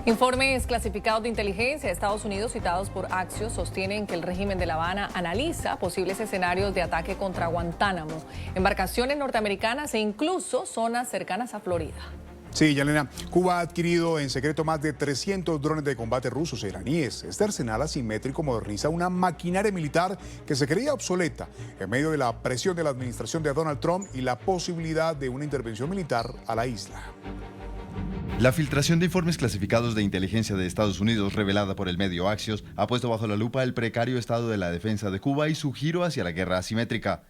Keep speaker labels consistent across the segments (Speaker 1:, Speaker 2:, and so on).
Speaker 1: Informes clasificados de inteligencia de Estados Unidos citados por Axios sostienen que el régimen de La Habana analiza posibles escenarios de ataque contra Guantánamo, embarcaciones norteamericanas e incluso zonas cercanas a Florida.
Speaker 2: Sí, Yelena, Cuba ha adquirido en secreto más de 300 drones de combate rusos e iraníes. Este arsenal asimétrico moderniza una maquinaria militar que se creía obsoleta en medio de la presión de la administración de Donald Trump y la posibilidad de una intervención militar a la isla.
Speaker 3: La filtración de informes clasificados de inteligencia de Estados Unidos revelada por el medio Axios ha puesto bajo la lupa el precario estado de la defensa de Cuba y su giro hacia la guerra asimétrica.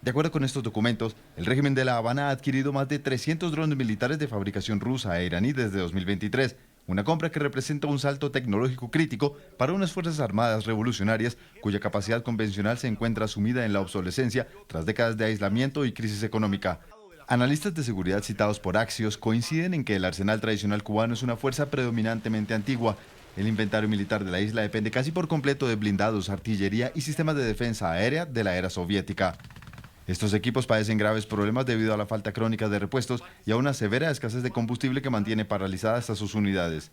Speaker 3: De acuerdo con estos documentos, el régimen de La Habana ha adquirido más de 300 drones militares de fabricación rusa e iraní desde 2023, una compra que representa un salto tecnológico crítico para unas Fuerzas Armadas revolucionarias cuya capacidad convencional se encuentra sumida en la obsolescencia tras décadas de aislamiento y crisis económica. Analistas de seguridad citados por Axios coinciden en que el arsenal tradicional cubano es una fuerza predominantemente antigua. El inventario militar de la isla depende casi por completo de blindados, artillería y sistemas de defensa aérea de la era soviética. Estos equipos padecen graves problemas debido a la falta crónica de repuestos y a una severa escasez de combustible que mantiene paralizadas a sus unidades.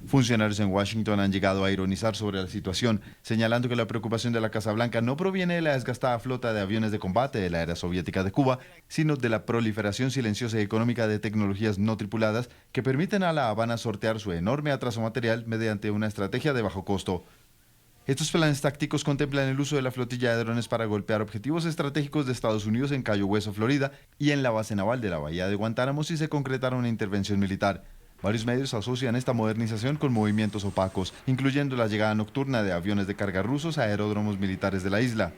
Speaker 3: Funcionarios en Washington han llegado a ironizar sobre la situación, señalando que la preocupación de la Casa Blanca no proviene de la desgastada flota de aviones de combate de la era soviética de Cuba, sino de la proliferación silenciosa y económica de tecnologías no tripuladas que permiten a La Habana sortear su enorme atraso material mediante una estrategia de bajo costo. Estos planes tácticos contemplan el uso de la flotilla de drones para golpear objetivos estratégicos de Estados Unidos en Cayo Hueso, Florida, y en la base naval de la bahía de Guantánamo si se concretara una intervención militar. Varios medios asocian esta modernización con movimientos opacos, incluyendo la llegada nocturna de aviones de carga rusos a aeródromos militares de la isla.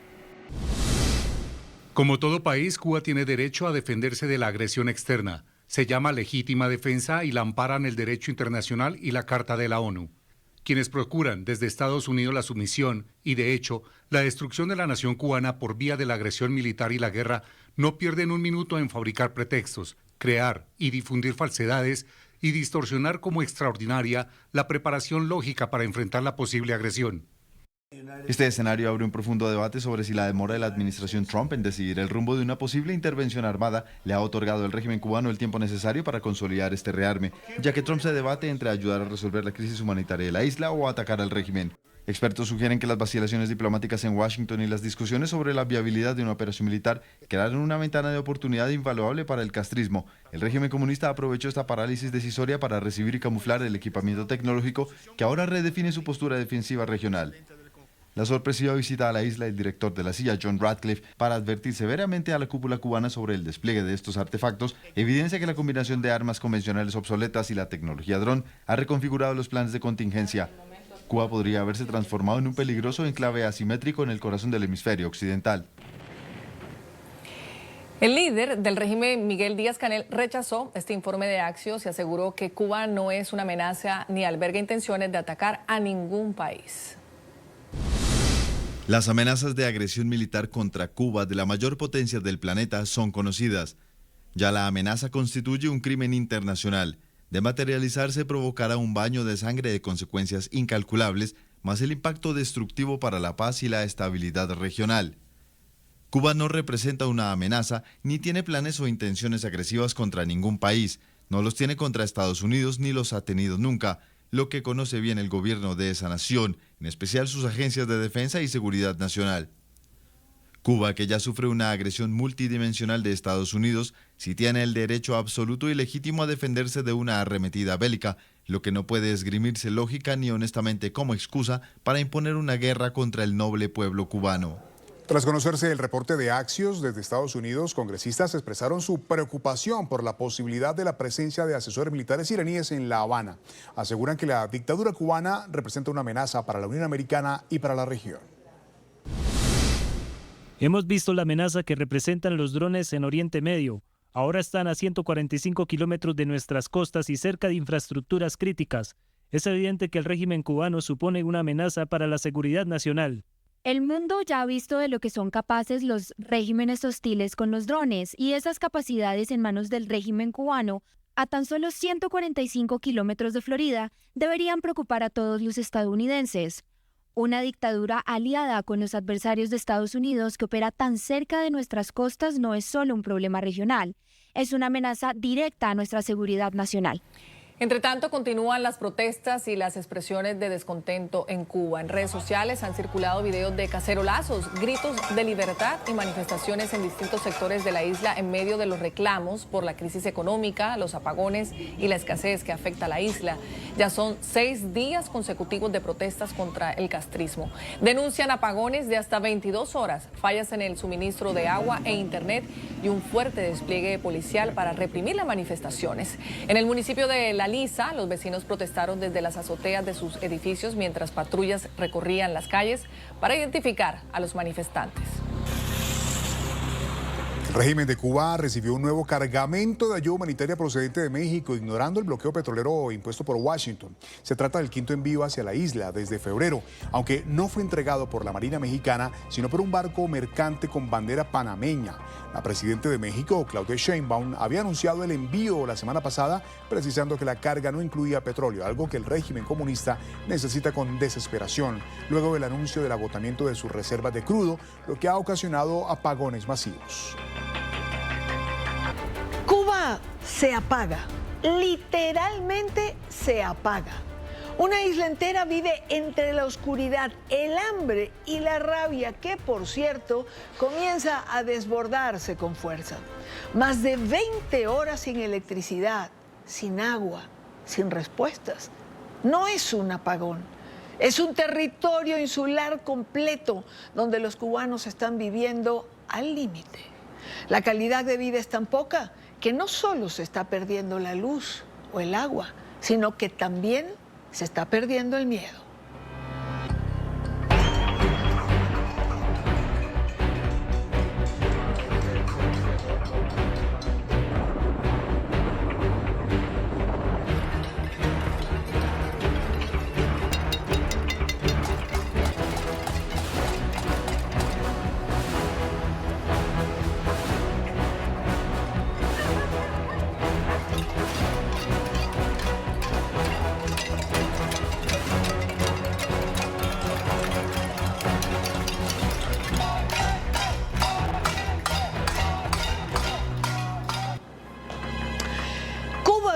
Speaker 4: Como todo país, Cuba tiene derecho a defenderse de la agresión externa. Se llama legítima defensa y la amparan el derecho internacional y la Carta de la ONU. Quienes procuran desde Estados Unidos la sumisión y, de hecho, la destrucción de la nación cubana por vía de la agresión militar y la guerra, no pierden un minuto en fabricar pretextos, crear y difundir falsedades y distorsionar como extraordinaria la preparación lógica para enfrentar la posible agresión.
Speaker 3: Este escenario abre un profundo debate sobre si la demora de la administración Trump en decidir el rumbo de una posible intervención armada le ha otorgado al régimen cubano el tiempo necesario para consolidar este rearme, ya que Trump se debate entre ayudar a resolver la crisis humanitaria de la isla o atacar al régimen. Expertos sugieren que las vacilaciones diplomáticas en Washington y las discusiones sobre la viabilidad de una operación militar crearon una ventana de oportunidad invaluable para el castrismo. El régimen comunista aprovechó esta parálisis decisoria para recibir y camuflar el equipamiento tecnológico que ahora redefine su postura defensiva regional. La sorpresiva visita a la isla del director de la CIA, John Ratcliffe, para advertir severamente a la cúpula cubana sobre el despliegue de estos artefactos, evidencia que la combinación de armas convencionales obsoletas y la tecnología dron ha reconfigurado los planes de contingencia. Cuba podría haberse transformado en un peligroso enclave asimétrico en el corazón del hemisferio occidental.
Speaker 1: El líder del régimen, Miguel Díaz-Canel, rechazó este informe de Axios y aseguró que Cuba no es una amenaza ni alberga intenciones de atacar a ningún país.
Speaker 3: Las amenazas de agresión militar contra Cuba de la mayor potencia del planeta son conocidas. Ya la amenaza constituye un crimen internacional. De materializarse provocará un baño de sangre de consecuencias incalculables, más el impacto destructivo para la paz y la estabilidad regional. Cuba no representa una amenaza ni tiene planes o intenciones agresivas contra ningún país. No los tiene contra Estados Unidos ni los ha tenido nunca, lo que conoce bien el gobierno de esa nación, en especial sus agencias de defensa y seguridad nacional. Cuba, que ya sufre una agresión multidimensional de Estados Unidos, sí tiene el derecho absoluto y legítimo a defenderse de una arremetida bélica, lo que no puede esgrimirse lógica ni honestamente como excusa para imponer una guerra contra el noble pueblo cubano.
Speaker 2: Tras conocerse el reporte de Axios desde Estados Unidos, congresistas expresaron su preocupación por la posibilidad de la presencia de asesores militares iraníes en La Habana. Aseguran que la dictadura cubana representa una amenaza para la Unión Americana y para la región.
Speaker 5: Hemos visto la amenaza que representan los drones en Oriente Medio. Ahora están a 145 kilómetros de nuestras costas y cerca de infraestructuras críticas. Es evidente que el régimen cubano supone una amenaza para la seguridad nacional.
Speaker 6: El mundo ya ha visto de lo que son capaces los regímenes hostiles con los drones y esas capacidades en manos del régimen cubano, a tan solo 145 kilómetros de Florida, deberían preocupar a todos los estadounidenses. Una dictadura aliada con los adversarios de Estados Unidos que opera tan cerca de nuestras costas no es solo un problema regional, es una amenaza directa a nuestra seguridad nacional.
Speaker 1: Entre tanto, continúan las protestas y las expresiones de descontento en Cuba. En redes sociales han circulado videos de cacerolazos, gritos de libertad y manifestaciones en distintos sectores de la isla en medio de los reclamos por la crisis económica, los apagones y la escasez que afecta a la isla. Ya son 6 días consecutivos de protestas contra el castrismo. Denuncian apagones de hasta 22 horas, fallas en el suministro de agua e internet y un fuerte despliegue policial para reprimir las manifestaciones. En el municipio de La Lisa, los vecinos protestaron desde las azoteas de sus edificios mientras patrullas recorrían las calles para identificar a los manifestantes.
Speaker 2: El régimen de Cuba recibió un nuevo cargamento de ayuda humanitaria procedente de México, ignorando el bloqueo petrolero impuesto por Washington. Se trata del 5.º envío hacia la isla desde febrero, aunque no fue entregado por la Marina Mexicana, sino por un barco mercante con bandera panameña. La presidenta de México, Claudia Sheinbaum, había anunciado el envío la semana pasada, precisando que la carga no incluía petróleo, algo que el régimen comunista necesita con desesperación, luego del anuncio del agotamiento de sus reservas de crudo, lo que ha ocasionado apagones masivos.
Speaker 7: Cuba se apaga, literalmente se apaga. Una isla entera vive entre la oscuridad, el hambre y la rabia que, por cierto, comienza a desbordarse con fuerza. Más de 20 horas sin electricidad, sin agua, sin respuestas. No es un apagón, es un territorio insular completo donde los cubanos están viviendo al límite. La calidad de vida es tan poca que no solo se está perdiendo la luz o el agua, sino que también se está perdiendo el miedo.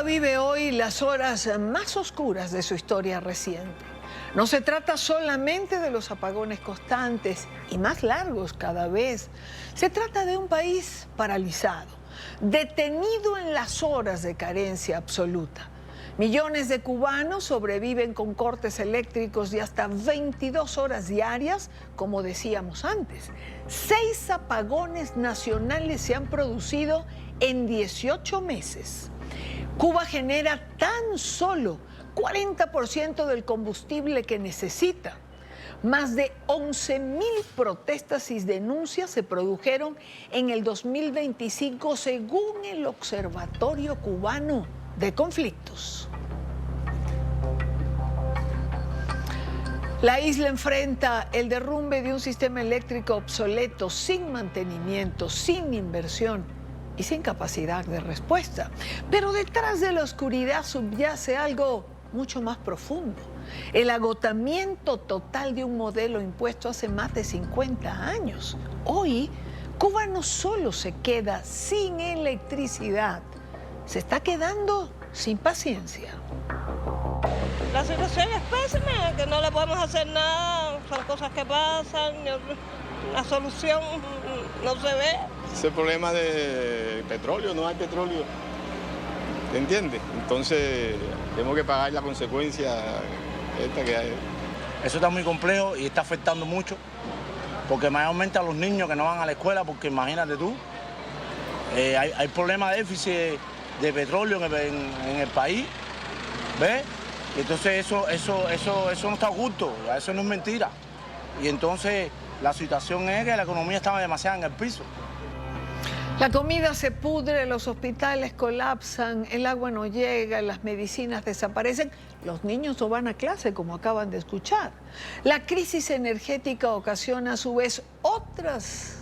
Speaker 7: Vive hoy las horas más oscuras de su historia reciente. No se trata solamente de los apagones constantes y más largos cada vez. Se trata de un país paralizado, detenido en las horas de carencia absoluta. Millones de cubanos sobreviven con cortes eléctricos de hasta 22 horas diarias, como decíamos antes. 6 apagones nacionales se han producido en 18 meses. Cuba genera tan solo 40% del combustible que necesita. Más de 11.000 protestas y denuncias se produjeron en el 2025 según el Observatorio Cubano de Conflictos. La isla enfrenta el derrumbe de un sistema eléctrico obsoleto, sin mantenimiento, sin inversión y sin capacidad de respuesta. Pero detrás de la oscuridad subyace algo mucho más profundo: el agotamiento total de un modelo impuesto hace más de 50 años. Hoy, Cuba no solo se queda sin electricidad, se está quedando sin paciencia.
Speaker 8: La situación es pésima, que no le podemos hacer nada, son cosas que pasan, la solución no se ve.
Speaker 9: Ese problema de petróleo, no hay petróleo, ¿te entiendes? Entonces tenemos que pagar la consecuencia esta que hay.
Speaker 10: Eso está muy complejo y está afectando mucho, porque mayormente a los niños que no van a la escuela, porque imagínate tú, hay problemas de déficit de petróleo en el país, ¿ves? Entonces eso no está oculto, eso no es mentira. Y entonces la situación es que la economía estaba demasiado en el piso.
Speaker 7: La comida se pudre, los hospitales colapsan, el agua no llega, las medicinas desaparecen, los niños no van a clase, como acaban de escuchar. La crisis energética ocasiona a su vez otras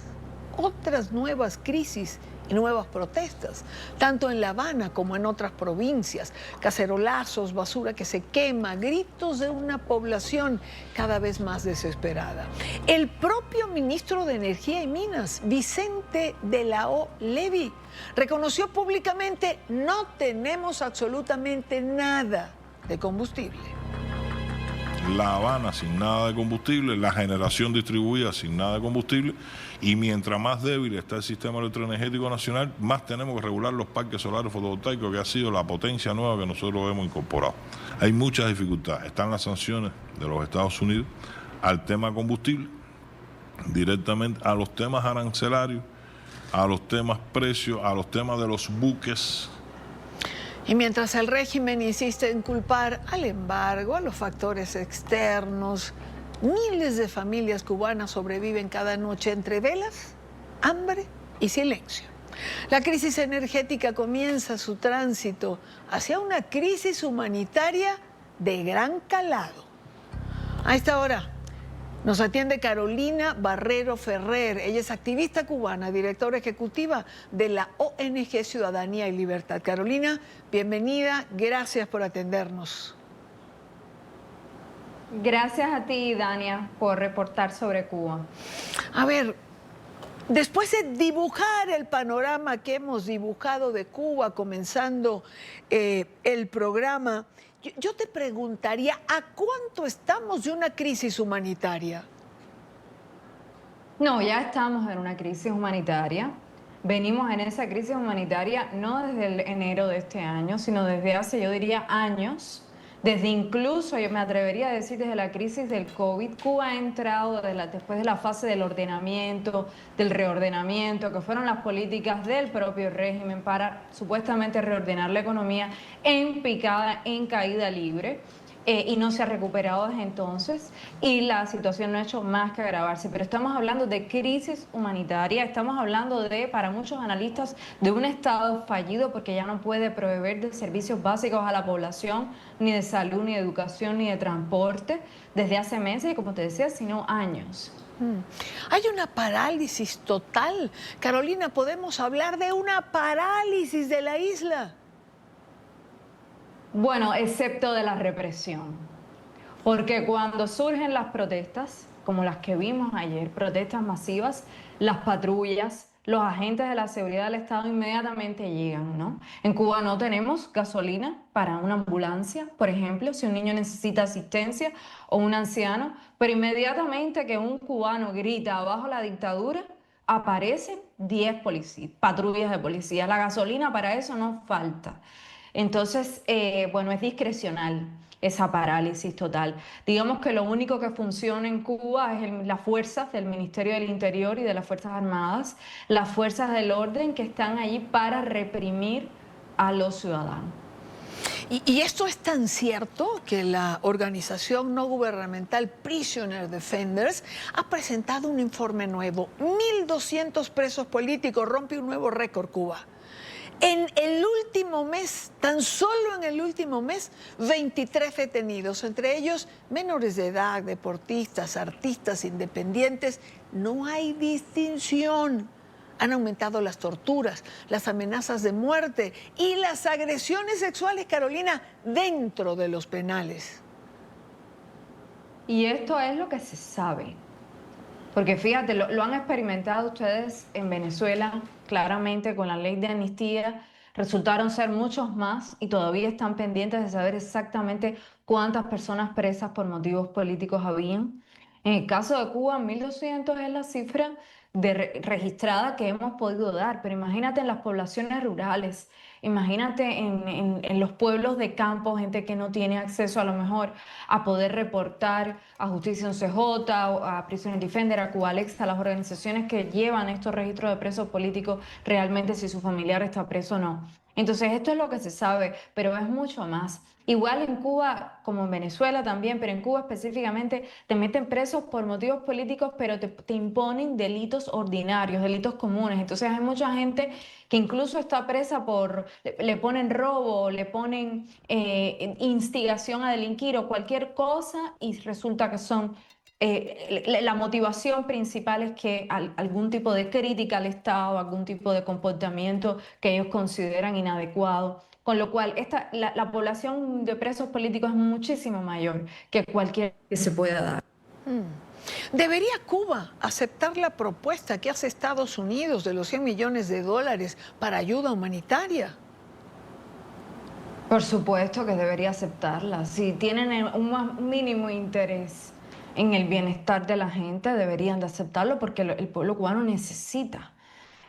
Speaker 7: nuevas crisis y nuevas protestas, tanto en La Habana como en otras provincias. Cacerolazos, basura que se quema, gritos de una población cada vez más desesperada. El propio ministro de Energía y Minas, Vicente de la O. Levy, reconoció públicamente: no tenemos absolutamente nada de combustible.
Speaker 11: La Habana sin nada de combustible, la generación distribuida sin nada de combustible, y mientras más débil está el sistema electroenergético nacional, más tenemos que regular los parques solares fotovoltaicos, que ha sido la potencia nueva que nosotros hemos incorporado. Hay muchas dificultades. Están las sanciones de los Estados Unidos al tema combustible, directamente a los temas arancelarios, a los temas precios, a los temas de los buques.
Speaker 7: Y mientras el régimen insiste en culpar al embargo, a los factores externos, miles de familias cubanas sobreviven cada noche entre velas, hambre y silencio. La crisis energética comienza su tránsito hacia una crisis humanitaria de gran calado. A esta hora nos atiende Carolina Barrero Ferrer. Ella es activista cubana, directora ejecutiva de la ONG Ciudadanía y Libertad. Carolina, bienvenida, gracias por atendernos.
Speaker 12: Gracias a ti, Dania, por reportar sobre Cuba.
Speaker 7: A ver, después de dibujar el panorama que hemos dibujado de Cuba, comenzando el programa, yo te preguntaría, ¿a cuánto estamos de una crisis humanitaria?
Speaker 12: No, ya estamos en una crisis humanitaria. Venimos en esa crisis humanitaria no desde el enero de este año, sino desde hace, yo diría, años. Desde incluso, yo me atrevería a decir, desde la crisis del COVID, Cuba ha entrado después de la fase del ordenamiento, del reordenamiento, que fueron las políticas del propio régimen para supuestamente reordenar la economía, en picada, en caída libre. Y no se ha recuperado desde entonces, y la situación no ha hecho más que agravarse. Pero estamos hablando de crisis humanitaria, estamos hablando de, para muchos analistas, de un Estado fallido porque ya no puede proveer de servicios básicos a la población, ni de salud, ni de educación, ni de transporte, desde hace meses y, como te decía, sino años.
Speaker 7: Hay una parálisis total. Carolina, ¿podemos hablar de una parálisis de la isla?
Speaker 12: Bueno, excepto de la represión, porque cuando surgen las protestas, como las que vimos ayer, protestas masivas, las patrullas, los agentes de la seguridad del Estado inmediatamente llegan, ¿no? En Cuba no tenemos gasolina para una ambulancia, por ejemplo, si un niño necesita asistencia o un anciano, pero inmediatamente que un cubano grita abajo la dictadura, aparecen 10 patrullas de policía. La gasolina para eso no falta. Entonces, bueno, es discrecional esa parálisis total. Digamos que lo único que funciona en Cuba es las fuerzas del Ministerio del Interior y de las Fuerzas Armadas, las fuerzas del orden que están allí para reprimir a los ciudadanos.
Speaker 7: Y esto es tan cierto que la organización no gubernamental Prisoner Defenders ha presentado un informe nuevo. 1.200 presos políticos, rompe un nuevo récord Cuba. En el último mes, tan solo en el último mes, 23 detenidos, entre ellos menores de edad, deportistas, artistas independientes. No hay distinción. Han aumentado las torturas, las amenazas de muerte y las agresiones sexuales, Carolina, dentro de los penales.
Speaker 12: Y esto es lo que se sabe. Porque fíjate, lo han experimentado ustedes en Venezuela, claramente con la ley de amnistía. Resultaron ser muchos más y todavía están pendientes de saber exactamente cuántas personas presas por motivos políticos habían. En el caso de Cuba, 1.200 es la cifra registrada que hemos podido dar, pero imagínate en las poblaciones rurales, imagínate en los pueblos de campo, gente que no tiene acceso a lo mejor a poder reportar a Justicia en CJ, a Prisoner Defender, a Cubalex, a las organizaciones que llevan estos registros de presos políticos, realmente si su familiar está preso o no. Entonces esto es lo que se sabe, pero es mucho más. Igual en Cuba, como en Venezuela también, pero en Cuba específicamente, te meten presos por motivos políticos, pero te imponen delitos ordinarios, delitos comunes. Entonces hay mucha gente que incluso está presa le ponen robo, le ponen instigación a delinquir o cualquier cosa y resulta que son La motivación principal es que algún tipo de crítica al Estado, algún tipo de comportamiento que ellos consideran inadecuado, con lo cual la población de presos políticos es muchísimo mayor que cualquier que se pueda dar.
Speaker 7: ¿Debería Cuba aceptar la propuesta que hace Estados Unidos de los $100 millones para ayuda humanitaria?
Speaker 12: Por supuesto que debería aceptarla. Si tienen un más mínimo interés en el bienestar de la gente, deberían de aceptarlo porque el pueblo cubano necesita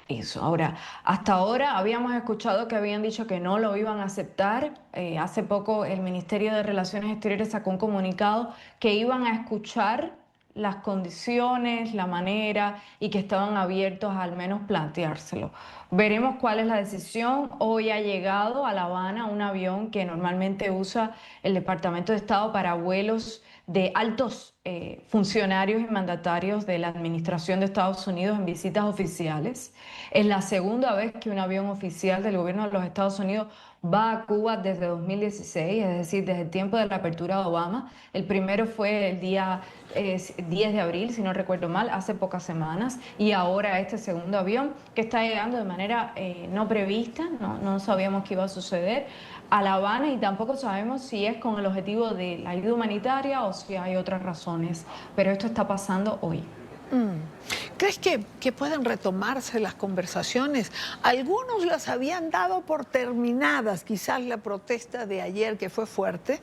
Speaker 12: eso. Ahora, hasta ahora habíamos escuchado que habían dicho que no lo iban a aceptar. Hace poco el Ministerio de Relaciones Exteriores sacó un comunicado que iban a escuchar las condiciones, la manera y que estaban abiertos a al menos planteárselo. Veremos cuál es la decisión. Hoy ha llegado a La Habana un avión que normalmente usa el Departamento de Estado para vuelos de altos funcionarios y mandatarios de la administración de Estados Unidos en visitas oficiales. Es la segunda vez que un avión oficial del gobierno de los Estados Unidos va a Cuba desde 2016, es decir, desde el tiempo de la apertura de Obama. El primero fue el día 10 de abril, si no recuerdo mal, hace pocas semanas, y ahora este segundo avión que está llegando de manera no prevista, no sabíamos que iba a suceder, a La Habana, y tampoco sabemos si es con el objetivo de la ayuda humanitaria o si hay otras razones, pero esto está pasando hoy.
Speaker 7: ¿Crees que pueden retomarse las conversaciones? Algunos las habían dado por terminadas, quizás la protesta de ayer, que fue fuerte,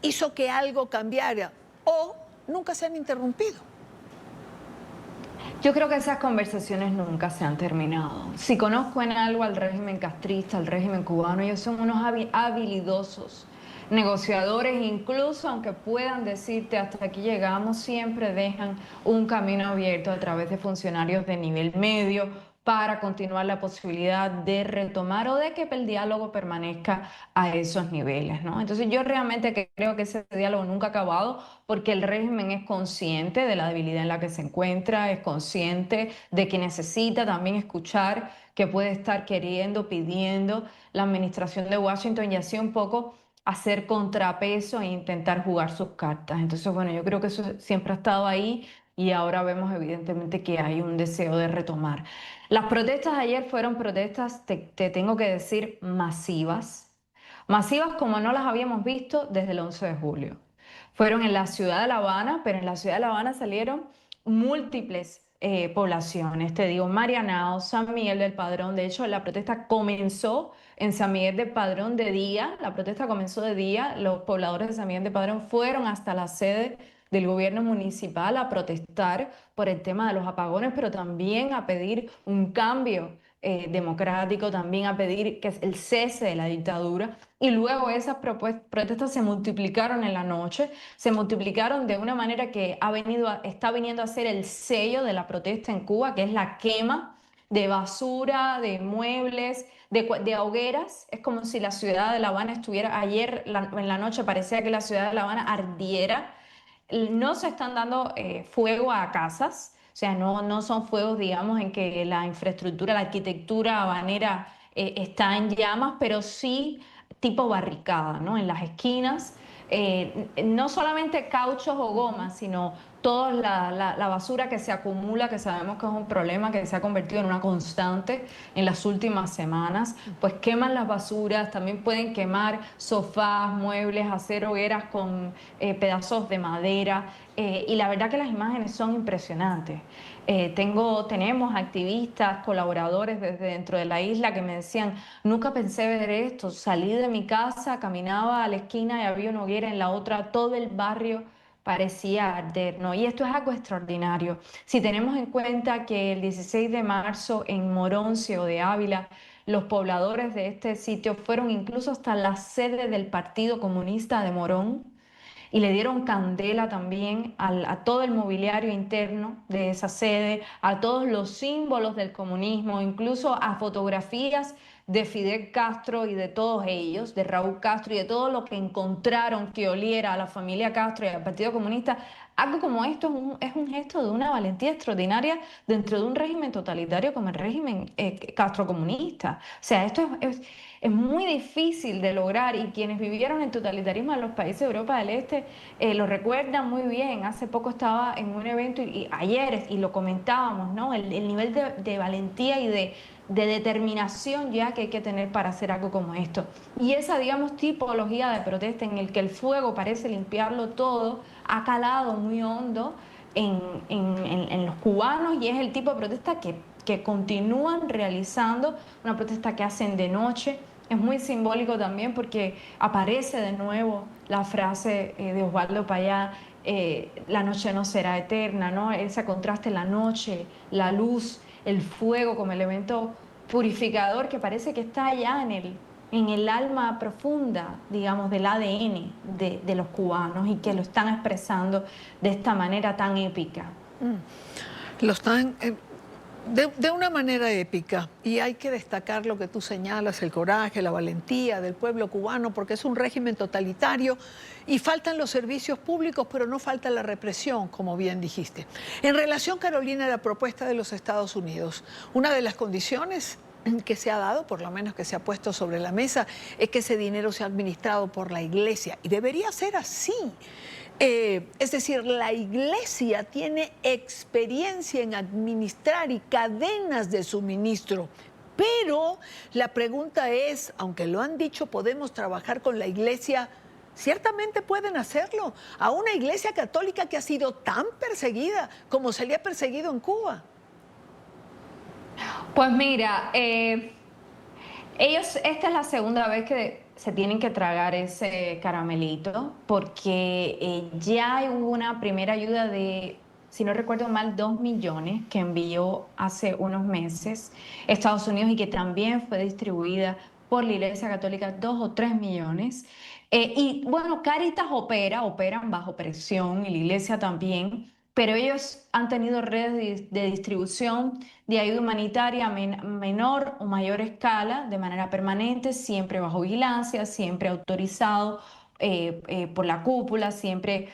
Speaker 7: hizo que algo cambiara, o nunca se han interrumpido.
Speaker 12: Yo creo que esas conversaciones nunca se han terminado. Si conozco en algo al régimen castrista, al régimen cubano, ellos son unos habilidosos negociadores, incluso aunque puedan decirte hasta aquí llegamos, siempre dejan un camino abierto a través de funcionarios de nivel medio para continuar la posibilidad de retomar o de que el diálogo permanezca a esos niveles, ¿no? Entonces yo realmente creo que ese diálogo nunca ha acabado porque el régimen es consciente de la debilidad en la que se encuentra, es consciente de que necesita también escuchar que puede estar queriendo, pidiendo la administración de Washington, y así un poco hacer contrapeso e intentar jugar sus cartas. Entonces, bueno, yo creo que eso siempre ha estado ahí y ahora vemos evidentemente que hay un deseo de retomar. Las protestas de ayer fueron protestas, te tengo que decir, masivas. Masivas como no las habíamos visto desde el 11 de julio. Fueron en la ciudad de La Habana, pero en la ciudad de La Habana salieron múltiples poblaciones. Te digo, Marianao, San Miguel del Padrón. De hecho, la protesta comenzó en San Miguel del Padrón de día. La protesta comenzó de día. Los pobladores de San Miguel del Padrón fueron hasta la sede del gobierno municipal a protestar por el tema de los apagones, pero también a pedir un cambio democrático, también a pedir que el cese de la dictadura. Y luego esas protestas se multiplicaron en la noche, se multiplicaron de una manera que está viniendo a ser el sello de la protesta en Cuba, que es la quema de basura, de muebles, de hogueras. Es como si la ciudad de La Habana estuviera, ayer en la noche parecía que la ciudad de La Habana ardiera. No se están dando fuego a casas, o sea, no son fuegos, digamos, en que la infraestructura, la arquitectura habanera está en llamas, pero sí tipo barricada, ¿no? En las esquinas, no solamente cauchos o gomas, sino toda la basura que se acumula, que sabemos que es un problema que se ha convertido en una constante en las últimas semanas, pues queman las basuras, también pueden quemar sofás, muebles, hacer hogueras con pedazos de madera, y la verdad que las imágenes son impresionantes. Tenemos activistas, colaboradores desde dentro de la isla que me decían, nunca pensé ver esto, salí de mi casa, caminaba a la esquina y había una hoguera en la otra, todo el barrio parecía arder, ¿no? Y esto es algo extraordinario. Si tenemos en cuenta que el 16 de marzo en Moroncio de Ávila, los pobladores de este sitio fueron incluso hasta la sede del Partido Comunista de Morón y le dieron candela también a todo el mobiliario interno de esa sede, a todos los símbolos del comunismo, incluso a fotografías de Fidel Castro y de todos ellos, de Raúl Castro y de todo lo que encontraron que oliera a la familia Castro y al Partido Comunista. Algo como esto es un gesto de una valentía extraordinaria dentro de un régimen totalitario como el régimen castrocomunista. O sea, esto es muy difícil de lograr, y quienes vivieron el totalitarismo en los países de Europa del Este lo recuerdan muy bien. Hace poco estaba en un evento, y ayer, y lo comentábamos, ¿no? El nivel de valentía y de determinación ya que hay que tener para hacer algo como esto. Y esa, digamos, tipología de protesta en el que el fuego parece limpiarlo todo, ha calado muy hondo en los cubanos, y es el tipo de protesta que continúan realizando, una protesta que hacen de noche. Es muy simbólico también porque aparece de nuevo la frase de Osvaldo Payá, la noche no será eterna, ¿no? Ese contraste, la noche, la luz, el fuego como elemento purificador que parece que está allá en el alma profunda, digamos, del ADN de los cubanos, y que lo están expresando de esta manera tan épica.
Speaker 7: Lo están de una manera épica, y hay que destacar lo que tú señalas, el coraje, la valentía del pueblo cubano, porque es un régimen totalitario y faltan los servicios públicos, pero no falta la represión, como bien dijiste. En relación, Carolina, a la propuesta de los Estados Unidos, una de las condiciones que se ha dado, por lo menos que se ha puesto sobre la mesa, es que ese dinero sea administrado por la Iglesia, y debería ser así. Es decir, la Iglesia tiene experiencia en administrar y cadenas de suministro, pero la pregunta es, aunque lo han dicho, podemos trabajar con la Iglesia. Ciertamente pueden hacerlo, a una Iglesia católica que ha sido tan perseguida como se le ha perseguido en Cuba.
Speaker 12: Pues mira, ellos, esta es la segunda vez que se tienen que tragar ese caramelito, porque ya hubo una primera ayuda de, si no recuerdo mal, 2 millones que envió hace unos meses Estados Unidos, y que también fue distribuida por la Iglesia Católica, 2 o 3 millones. Y bueno, Cáritas operan bajo presión, y la Iglesia también, pero ellos han tenido redes de distribución de ayuda humanitaria a menor o mayor escala, de manera permanente, siempre bajo vigilancia, siempre autorizado por la cúpula, siempre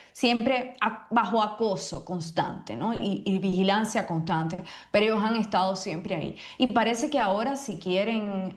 Speaker 12: bajo acoso constante, ¿no? y vigilancia constante, pero ellos han estado siempre ahí. Y parece que ahora, si quieren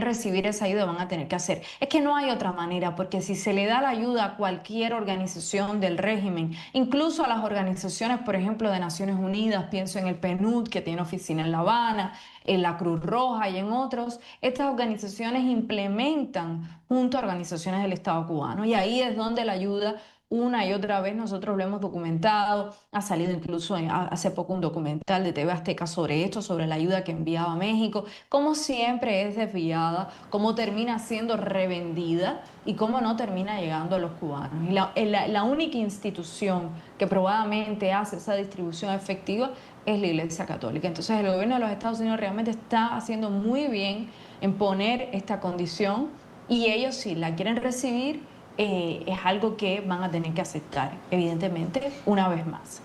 Speaker 12: recibir esa ayuda, van a tener que hacer. Es que no hay otra manera, porque si se le da la ayuda a cualquier organización del régimen, incluso a las organizaciones, por ejemplo, de Naciones Unidas, pienso en el PNUD, que tiene oficina en La Habana, en la Cruz Roja y en otros, estas organizaciones implementan junto a organizaciones del Estado cubano, y ahí es donde la ayuda, una y otra vez, nosotros lo hemos documentado. Ha salido incluso hace poco un documental de TV Azteca sobre esto, sobre la ayuda que enviaba a México, cómo siempre es desviada, cómo termina siendo revendida y cómo no termina llegando a los cubanos. Y la única institución que probablemente hace esa distribución efectiva es la Iglesia Católica. Entonces el gobierno de los Estados Unidos realmente está haciendo muy bien en poner esta condición, y ellos, si la quieren recibir, es algo que van a tener que aceptar, evidentemente, una vez más.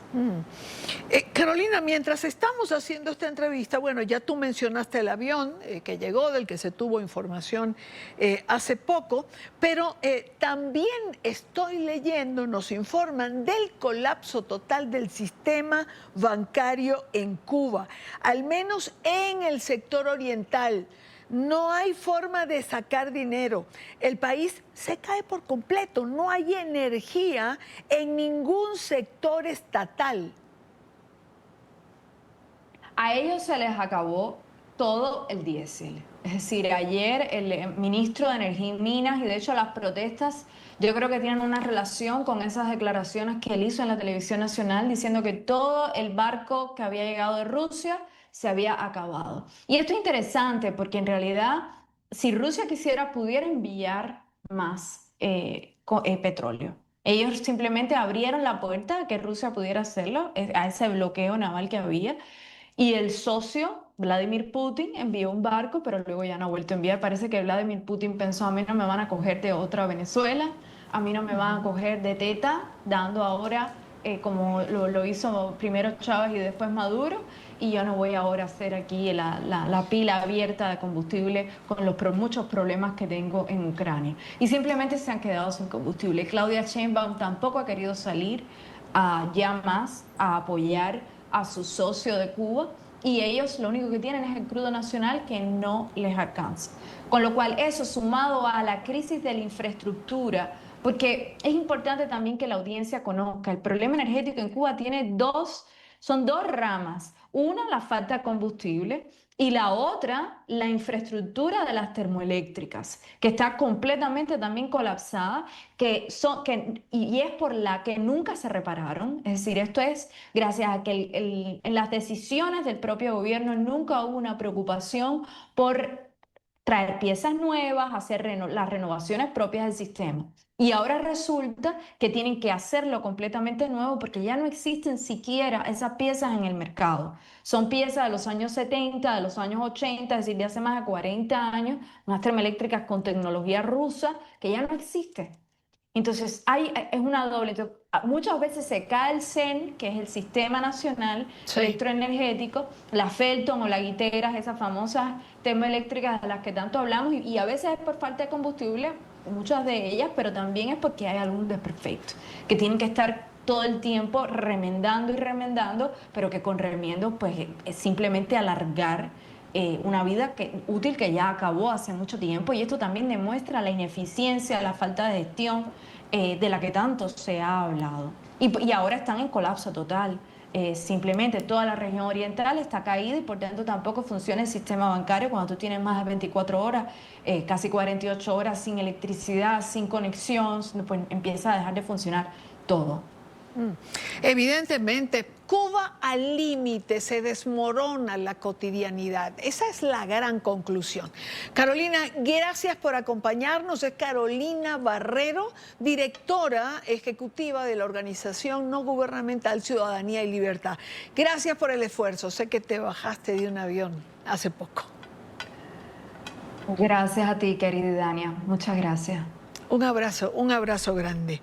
Speaker 7: Carolina, mientras estamos haciendo esta entrevista, bueno, ya tú mencionaste el avión que llegó, del que se tuvo información hace poco, pero también estoy leyendo, nos informan del colapso total del sistema bancario en Cuba, al menos en el sector oriental. No hay forma de sacar dinero. El país se cae por completo. No hay energía en ningún sector estatal.
Speaker 12: A ellos se les acabó todo el diésel. Es decir, ayer el ministro de Energía y Minas, y de hecho las protestas, yo creo que tienen una relación con esas declaraciones que él hizo en la televisión nacional, diciendo que todo el barco que había llegado de Rusia se había acabado. Y esto es interesante porque en realidad, si Rusia quisiera, pudiera enviar más petróleo. Ellos simplemente abrieron la puerta a que Rusia pudiera hacerlo, a ese bloqueo naval que había, y el socio, Vladimir Putin, envió un barco, pero luego ya no ha vuelto a enviar. Parece que Vladimir Putin pensó, a mí no me van a coger de otra Venezuela, a mí no me van a coger de teta, dando ahora, como lo hizo primero Chávez y después Maduro, y yo no voy ahora a hacer aquí la pila abierta de combustible con los muchos problemas que tengo en Ucrania. Y simplemente se han quedado sin combustible. Claudia Sheinbaum tampoco ha querido salir ya más a apoyar a su socio de Cuba, y ellos lo único que tienen es el crudo nacional que no les alcanza. Con lo cual eso sumado a la crisis de la infraestructura, porque es importante también que la audiencia conozca, el problema energético en Cuba son dos ramas. Una, la falta de combustible, y la otra, la infraestructura de las termoeléctricas, que está completamente también colapsada, y es por la que nunca se repararon. Es decir, esto es gracias a que en las decisiones del propio gobierno nunca hubo una preocupación por traer piezas nuevas, hacer las renovaciones propias del sistema. Y ahora resulta que tienen que hacerlo completamente nuevo porque ya no existen siquiera esas piezas en el mercado. Son piezas de los años 70, de los años 80, es decir, de hace más de 40 años, unas termoeléctricas con tecnología rusa que ya no existe. Entonces, es una doble. Entonces, muchas veces se cae el CEN, que es el Sistema Nacional Electroenergético, la Felton o la Guiteras, esas famosas termoeléctricas de las que tanto hablamos, y a veces es por falta de combustible, muchas de ellas, pero también es porque hay algún desperfecto, que tienen que estar todo el tiempo remendando y remendando, pero que con remiendo pues es simplemente alargar una vida útil que ya acabó hace mucho tiempo, y esto también demuestra la ineficiencia, la falta de gestión de la que tanto se ha hablado. Y ahora están en colapso total. Simplemente toda la región oriental está caída y por tanto tampoco funciona el sistema bancario cuando tú tienes más de 24 horas, casi 48 horas sin electricidad, sin conexión, pues empieza a dejar de funcionar todo.
Speaker 7: Evidentemente, Cuba al límite, se desmorona la cotidianidad. Esa es la gran conclusión. Carolina, gracias por acompañarnos. Es Carolina Barrero, directora ejecutiva de la organización no gubernamental Ciudadanía y Libertad. Gracias por el esfuerzo. Sé que te bajaste de un avión hace poco.
Speaker 12: Gracias a ti, querida Dania. Muchas gracias.
Speaker 7: Un abrazo grande.